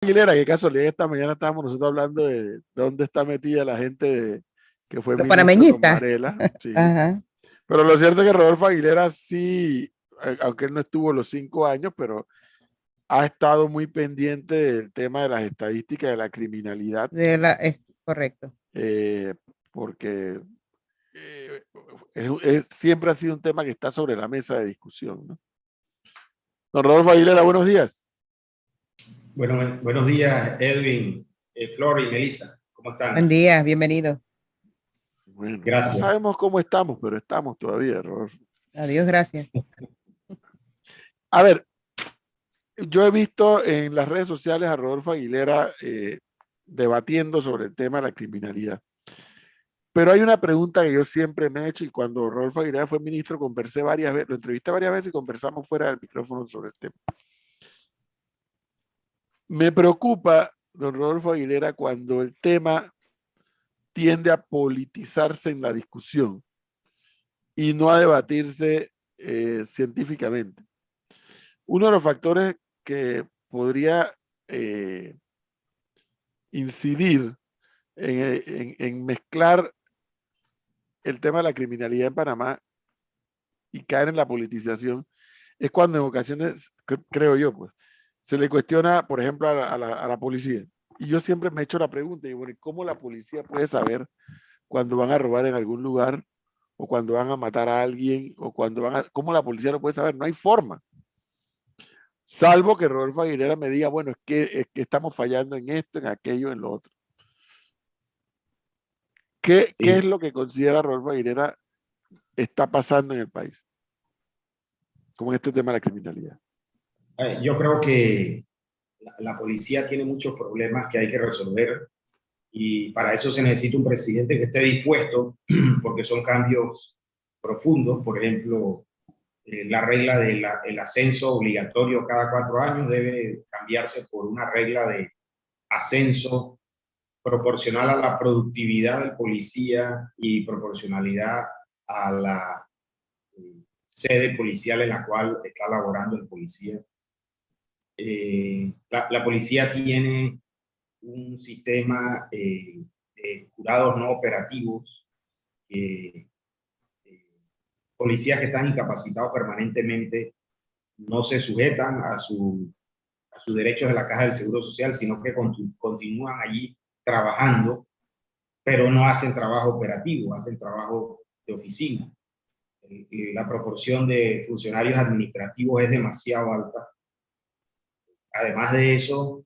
Aguilera, qué casualidad, esta mañana estábamos nosotros hablando de dónde está metida la gente que fue Los ministro con panameñistas. Varela, sí. Ajá. Pero lo cierto es que Rodolfo Aguilera sí, aunque él no estuvo los 5 años, pero ha estado muy pendiente del tema de las estadísticas de la criminalidad, Es correcto. eh, porque eh, siempre ha sido un tema que está sobre la mesa de discusión, ¿no? Don Rodolfo Aguilera, buenos días. Bueno, buenos días, Edwin, Flor y Melissa. ¿Cómo Buen están? día, bienvenido. Bueno, no Gracias. sabemos cómo estamos, pero estamos todavía, Rodolfo. Adiós, gracias. A ver, yo he visto en las redes sociales a Rodolfo Aguilera debatiendo sobre el tema de la criminalidad. Pero hay una pregunta que yo siempre me he hecho y cuando Rodolfo Aguilera fue ministro conversé varias veces, lo entrevisté varias veces y conversamos fuera del micrófono sobre el tema. Me preocupa, don Rodolfo Aguilera, cuando el tema tiende a politizarse en la discusión y no a debatirse científicamente. Uno de los factores que podría incidir en mezclar el tema de la criminalidad en Panamá y caer en la politización es cuando en ocasiones, creo yo, pues, se le cuestiona, por ejemplo, a la policía. Y yo siempre me he hecho la pregunta, y bueno, ¿cómo la policía puede saber cuando van a robar en algún lugar o cuando van a matar a alguien o cuando van a... ¿Cómo la policía lo puede saber? No hay forma. Salvo que Rodolfo Aguilera me diga, bueno, es que estamos fallando en esto, en aquello, en lo otro. ¿Qué es Sí, lo que considera Rodolfo Aguilera está pasando en el país con este tema de la criminalidad? yo creo que la policía tiene muchos problemas que hay que resolver y para eso se necesita un presidente que esté dispuesto, porque son cambios profundos. Por ejemplo, la regla del ascenso obligatorio cada 4 años debe cambiarse por una regla de ascenso proporcional a la productividad del policía y proporcionalidad a la sede policial en la cual está laborando el policía. La policía tiene un sistema de jurados no operativos, eh, policías que están incapacitados permanentemente no se sujetan a sus derechos de la Caja del Seguro Social, sino que continúan allí trabajando, pero no hacen trabajo operativo, hacen trabajo de oficina. La proporción de funcionarios administrativos es demasiado alta. Además de eso,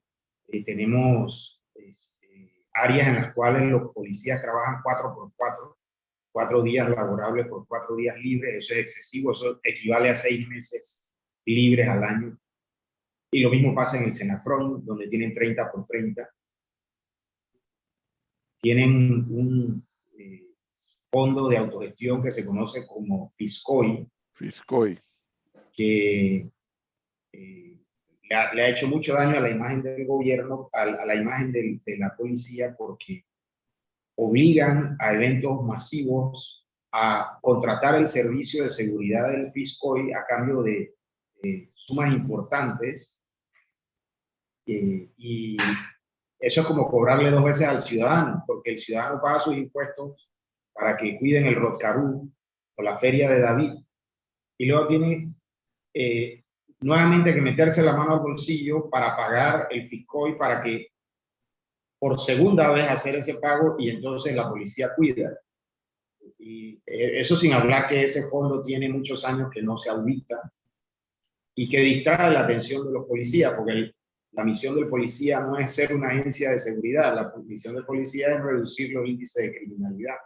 tenemos áreas en las cuales los policías trabajan 4 por 4, 4 días laborables por 4 días libres. Eso es excesivo, eso equivale a 6 meses libres al año. Y lo mismo pasa en el Senafrón, donde tienen 30 por 30. Tienen un fondo de autogestión que se conoce como FISCOI, Fiscoy. que le ha hecho mucho daño a la imagen del gobierno, a la imagen de la policía, porque obligan a eventos masivos a contratar el servicio de seguridad del FISCOI a cambio de sumas importantes, y eso es como cobrarle 2 veces al ciudadano, porque el ciudadano paga sus impuestos para que cuiden el Rotcarú o la Feria de David, y luego tiene nuevamente que meterse la mano al bolsillo para pagar el FISCOI para que por segunda vez hacer ese pago, y entonces la policía cuida. Y eso sin hablar que ese fondo tiene muchos años que no se audita y que distrae la atención de los policías, porque la misión del policía no es ser una agencia de seguridad, la misión del policía es reducir los índices de criminalidad.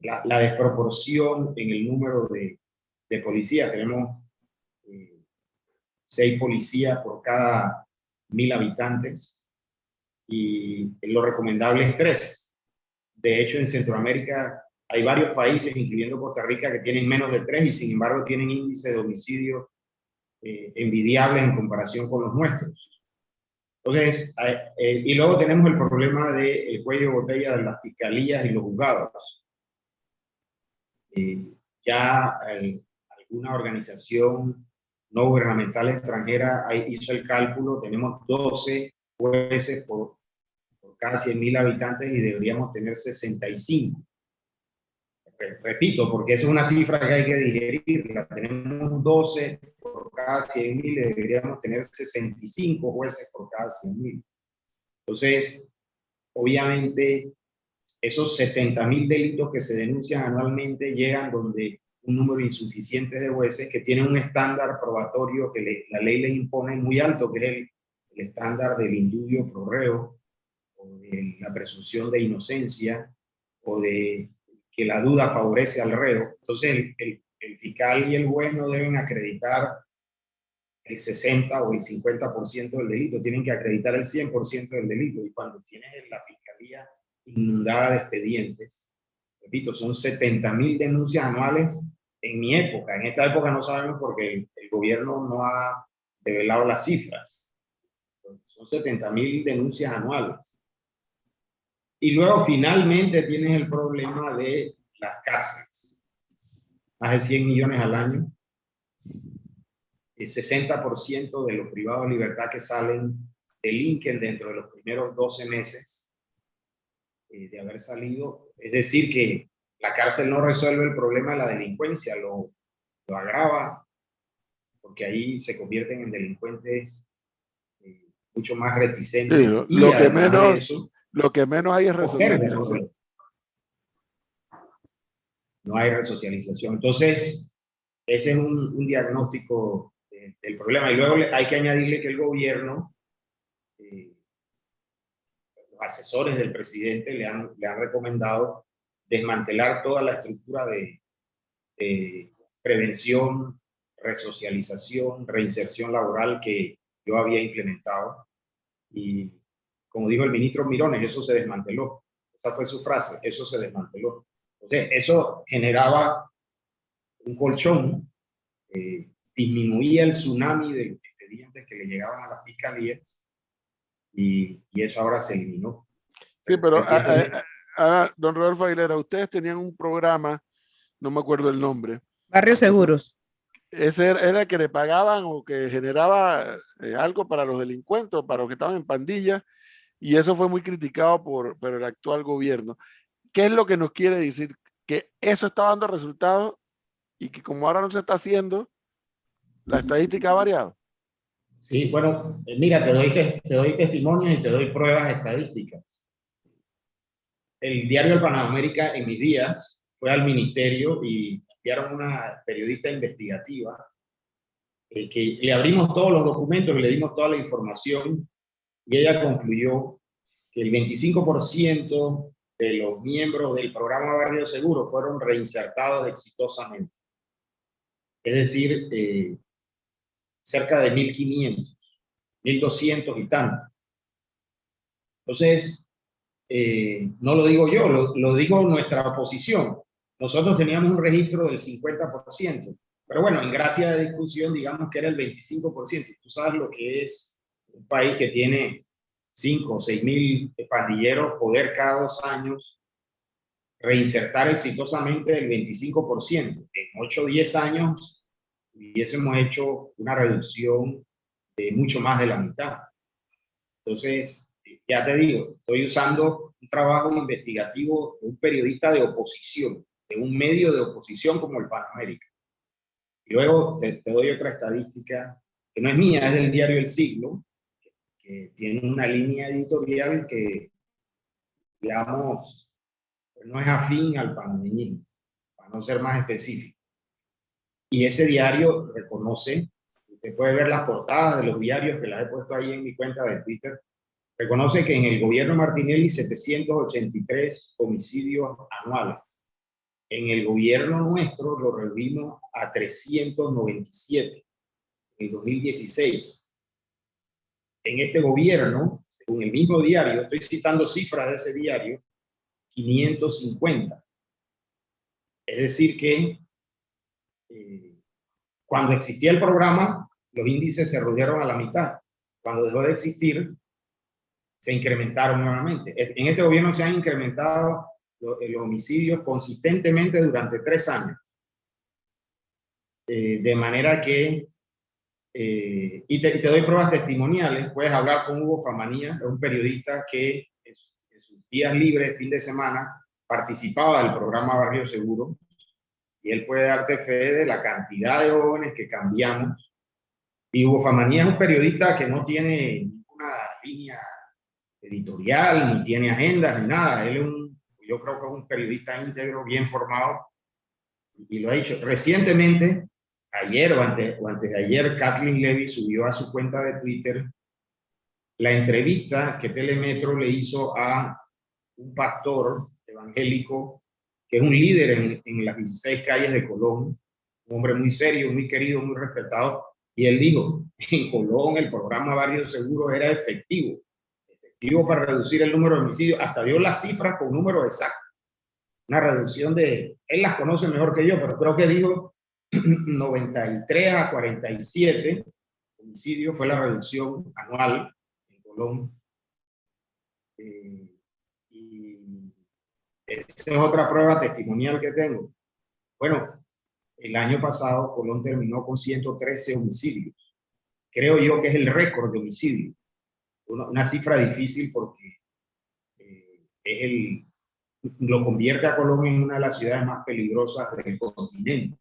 La desproporción en el número de policías, tenemos 6 policías por cada 1000 habitantes y lo recomendable es 3. De hecho, en Centroamérica hay varios países, incluyendo Costa Rica, que tienen menos de 3 y sin embargo tienen índices de homicidio envidiables en comparación con los nuestros. Entonces, y luego tenemos el problema del cuello de botella de las fiscalías y los juzgados. Ya alguna organización no gubernamental extranjera hizo el cálculo, tenemos 12 jueces por cada 100.000 habitantes y deberíamos tener 65. Repito, porque esa es una cifra que hay que digerirla. Tenemos 12 por cada 100.000 y deberíamos tener 65 jueces por cada 100.000. Entonces, obviamente, esos 70.000 delitos que se denuncian anualmente llegan donde un número insuficiente de jueces que tienen un estándar probatorio que la ley les impone muy alto, que es el estándar del indubio pro reo, o de la presunción de inocencia, o de que la duda favorece al reo. Entonces, el fiscal y el juez no deben acreditar el 60 o el 50% del delito, tienen que acreditar el 100% del delito. Y cuando tienes la fiscalía inundada de expedientes, repito, son 70.000 denuncias anuales en mi época. En esta época no sabemos porque el gobierno no ha develado las cifras. Son 70.000 denuncias anuales. Y luego finalmente tienes el problema de las cárceles. Más de 100 millones al año. El 60% de los privados de libertad que salen delinquen dentro de los primeros 12 meses de haber salido. Es decir, que la cárcel no resuelve el problema de la delincuencia, lo agrava, porque ahí se convierten en delincuentes mucho más reticentes. Sí, y lo que menos hay es postergan, resocialización. no hay resocialización. Entonces, ese es un diagnóstico del problema. Y luego hay que añadirle que el gobierno, los asesores del presidente le han recomendado desmantelar toda la estructura de prevención, resocialización, reinserción laboral que yo había implementado. Y como dijo el ministro Mirones, eso se desmanteló. Esa fue su frase, eso se desmanteló. Entonces, eso generaba un colchón, disminuía el tsunami de expedientes que le llegaban a las fiscalías y eso ahora se eliminó. Sí, pero don Rodolfo Aguilera, ustedes tenían un programa, no me acuerdo el nombre. Barrios Seguros. Ese era el que le pagaban o que generaba algo para los delincuentes, para los que estaban en pandillas, y eso fue muy criticado por el actual gobierno. ¿Qué es lo que nos quiere decir? Que eso está dando resultados y que como ahora no se está haciendo, la estadística ha variado. Sí, bueno, mira, te doy testimonios y te doy pruebas estadísticas. El diario El Panamérica en mis días fue al ministerio y enviaron una periodista investigativa que le abrimos todos los documentos y le dimos toda la información y ella concluyó que el 25% de los miembros del programa Barrio Seguro fueron reinsertados exitosamente. Es decir, cerca de 1.500, 1.200 y tanto. Entonces, no lo digo yo, lo digo nuestra oposición. Nosotros teníamos un registro del 50%, pero bueno, en gracia de discusión, digamos que era el 25%. Tú sabes lo que es un país que tiene 5 o 6.000 pandilleros, poder cada 2 años reinsertar exitosamente el 25%. En 8 o 10 años hubiésemos hecho una reducción de mucho más de la mitad. Entonces, ya te digo, estoy usando un trabajo investigativo de un periodista de oposición, de un medio de oposición como el Panamérica. Y luego te doy otra estadística que no es mía, es del diario El Siglo, que tiene una línea editorial que, digamos, no es afín al panameñismo, para no ser más específico. Y ese diario reconoce, usted puede ver las portadas de los diarios que las he puesto ahí en mi cuenta de Twitter, reconoce que en el gobierno Martinelli 783 homicidios anuales. En el gobierno nuestro lo reducimos a 397 en el 2016. En este gobierno, según el mismo diario, estoy citando cifras de ese diario, 550. Es decir que cuando existía el programa, los índices se redujeron a la mitad. Cuando dejó de existir, se incrementaron nuevamente. En este gobierno se han incrementado los homicidios consistentemente durante 3 años. De manera que y te doy pruebas testimoniales. Puedes hablar con Hugo Famanía, un periodista que en sus días libres, fin de semana, participaba del programa Barrio Seguro, y él puede darte fe de la cantidad de jóvenes que cambiamos. Y Hugo Famanía es un periodista que no tiene ninguna línea editorial, ni tiene agendas, ni nada. Él es yo creo que es un periodista íntegro, bien formado, y lo ha hecho. Recientemente, ayer o antes de ayer, Kathleen Levy subió a su cuenta de Twitter la entrevista que Telemetro le hizo a un pastor evangélico que es un líder en las 16 calles de Colón, un hombre muy serio, muy querido, muy respetado, y él dijo, en Colón el programa Barrio Seguro era efectivo para reducir el número de homicidios, hasta dio las cifras con números exactos, una reducción él las conoce mejor que yo, pero creo que dijo 93 a 47 homicidios fue la reducción anual en Colón. Y esa es otra prueba testimonial que tengo. Bueno, el año pasado Colón terminó con 113 homicidios. Creo yo que es el récord de homicidios. Una cifra difícil porque lo convierte a Colón en una de las ciudades más peligrosas del continente.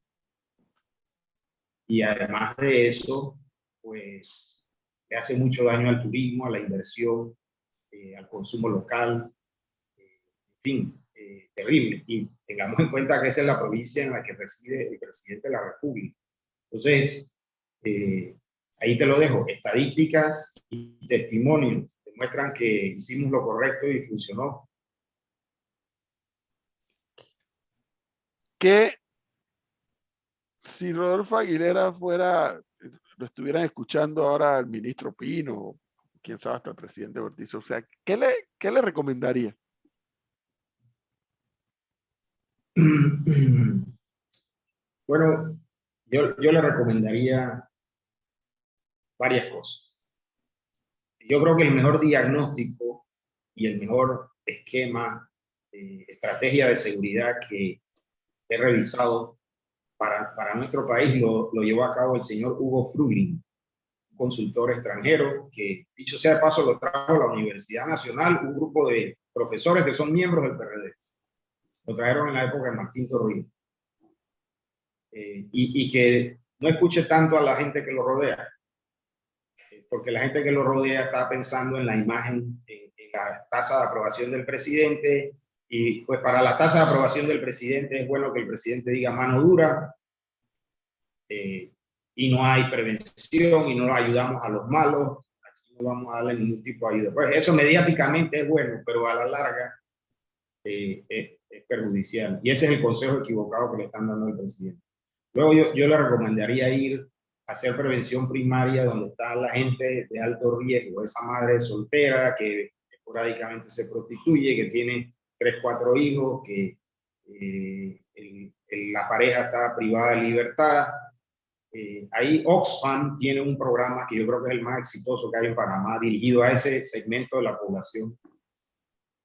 Y además de eso, pues le hace mucho daño al turismo, a la inversión, al consumo local, en fin, terrible. Y tengamos en cuenta que esa es la provincia en la que reside el presidente de la República. Entonces, ahí te lo dejo. Estadísticas y testimonios demuestran que hicimos lo correcto y funcionó. Que si Rodolfo Aguilera lo estuvieran escuchando ahora el ministro Pino, quién sabe, hasta el presidente Ortiz, o sea, ¿qué le recomendaría? Bueno, yo le recomendaría varias cosas. Yo creo que el mejor diagnóstico y el mejor esquema, estrategia de seguridad que he revisado para nuestro país lo llevó a cabo el señor Hugo Fruling, un consultor extranjero que, dicho sea de paso, lo trajo a la Universidad Nacional, un grupo de profesores que son miembros del PRD. Lo trajeron en la época de Martín Torrijos. Y que no escuche tanto a la gente que lo rodea, porque la gente que lo rodea está pensando en la imagen, en la tasa de aprobación del presidente, y pues para la tasa de aprobación del presidente es bueno que el presidente diga mano dura, y no hay prevención y no ayudamos a los malos, aquí no vamos a darle ningún tipo de ayuda. Pues eso mediáticamente es bueno, pero a la larga es perjudicial, y ese es el consejo equivocado que le están dando al presidente. Luego yo le recomendaría ir a hacer prevención primaria donde está la gente de alto riesgo, esa madre soltera que esporádicamente se prostituye, que tiene 3, 4 hijos, que la pareja está privada de libertad. Ahí Oxfam tiene un programa que yo creo que es el más exitoso que hay en Panamá, dirigido a ese segmento de la población,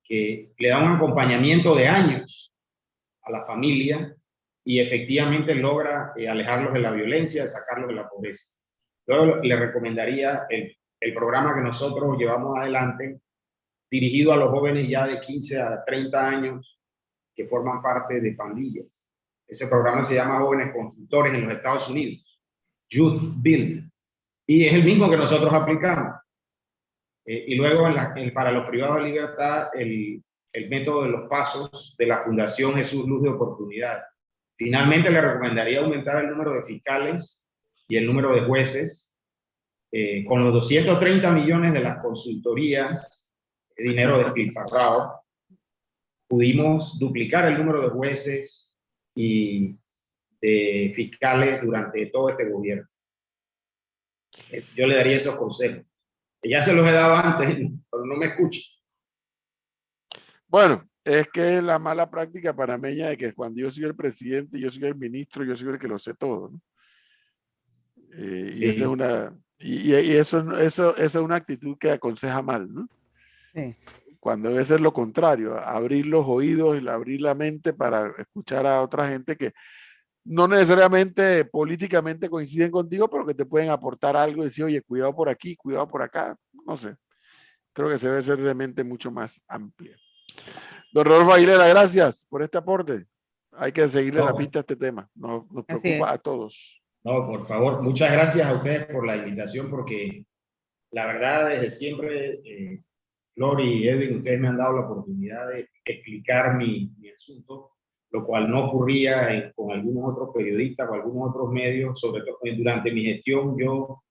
que le da un acompañamiento de años a la familia y efectivamente logra alejarlos de la violencia, sacarlos de la pobreza. Luego le recomendaría el programa que nosotros llevamos adelante, dirigido a los jóvenes ya de 15 a 30 años que forman parte de pandillas. Ese programa se llama Jóvenes Constructores en los Estados Unidos, Youth Build, y es el mismo que nosotros aplicamos. Y luego para los privados de libertad, el método de los pasos de la Fundación Jesús Luz de Oportunidad. Finalmente, le recomendaría aumentar el número de fiscales y el número de jueces. Con los 230 millones de las consultorías, de dinero despilfarrado, pudimos duplicar el número de jueces y de fiscales durante todo este gobierno. Yo le daría esos consejos. Ya se los he dado antes, pero no me escuchan. Bueno, es que es la mala práctica panameña de que cuando yo soy el presidente, yo soy el ministro, yo soy el que lo sé todo, ¿no? Sí. Y esa es una, eso es una actitud que aconseja mal, ¿no? Sí. Cuando debe ser lo contrario, abrir los oídos y abrir la mente para escuchar a otra gente que no necesariamente políticamente coinciden contigo, pero que te pueden aportar algo y decir, oye, cuidado por aquí, cuidado por acá, no sé. Creo que se debe ser de mente mucho más amplia. Don Rodolfo Aguilera, gracias por este aporte. Hay que seguirle la pista a este tema. Nos Así es. preocupa a todos. No, por favor, muchas gracias a ustedes por la invitación, porque la verdad, desde siempre, Flor y Edwin, ustedes me han dado la oportunidad de explicar mi asunto, lo cual no ocurría con algunos otros periodistas o algunos otros medios. Sobre todo durante mi gestión, yo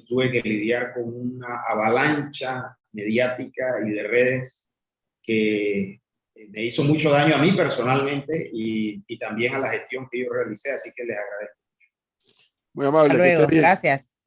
tuve que lidiar con una avalancha mediática y de redes que me hizo mucho daño a mí personalmente y también a la gestión que yo realicé, así que les agradezco. Muy amable, Hasta que esté luego. bien. Gracias.